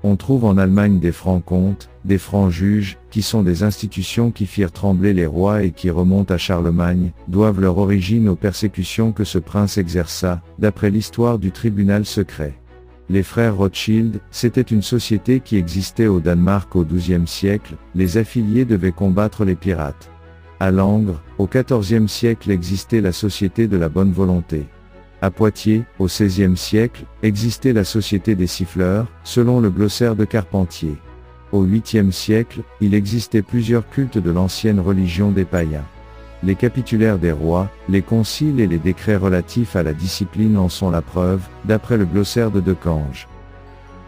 On trouve en Allemagne des francs-comtes, des francs-juges, qui sont des institutions qui firent trembler les rois et qui remontent à Charlemagne, doivent leur origine aux persécutions que ce prince exerça, d'après l'histoire du tribunal secret. Les frères Rothschild, c'était une société qui existait au Danemark au XIIe siècle, les affiliés devaient combattre les pirates. À Langres, au XIVe siècle existait la Société de la Bonne Volonté. À Poitiers, au XVIe siècle, existait la Société des Siffleurs, selon le glossaire de Carpentier. Au VIIIe siècle, il existait plusieurs cultes de l'ancienne religion des païens. Les capitulaires des rois, les conciles et les décrets relatifs à la discipline en sont la preuve, d'après le glossaire de Decamge.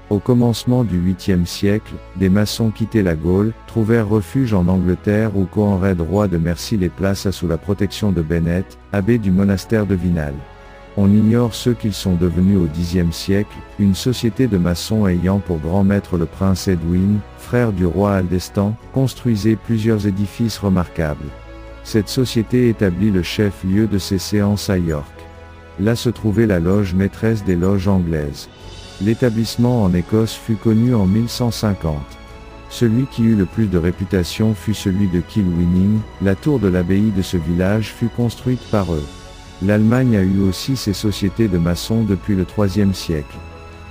Au commencement du VIIIe siècle, des maçons quittaient la Gaule, trouvèrent refuge en Angleterre où Coenred roi de Mercie les plaça sous la protection de Bennett, abbé du monastère de Vinal. On ignore ceux qu'ils sont devenus au Xe siècle, une société de maçons ayant pour grand maître le prince Edwin, frère du roi Aldestan, construisait plusieurs édifices remarquables. Cette société établit le chef-lieu de ses séances à York. Là se trouvait la loge maîtresse des loges anglaises. L'établissement en Écosse fut connu en 1150. Celui qui eut le plus de réputation fut celui de Kilwinning, la tour de l'abbaye de ce village fut construite par eux. L'Allemagne a eu aussi ses sociétés de maçons depuis le IIIe siècle.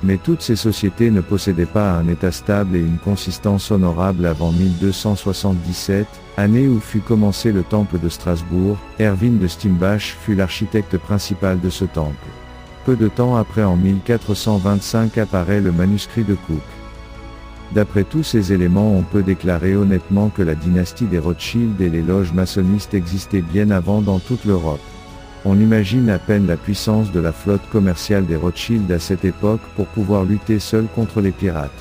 Mais toutes ces sociétés ne possédaient pas un état stable et une consistance honorable avant 1277, année où fut commencé le temple de Strasbourg. Erwin de Stimbach fut l'architecte principal de ce temple. Peu de temps après, en 1425, apparaît le manuscrit de Cook. D'après tous ces éléments, on peut déclarer honnêtement que la dynastie des Rothschild et les loges maçonnistes existaient bien avant dans toute l'Europe. On imagine à peine la puissance de la flotte commerciale des Rothschild à cette époque pour pouvoir lutter seul contre les pirates.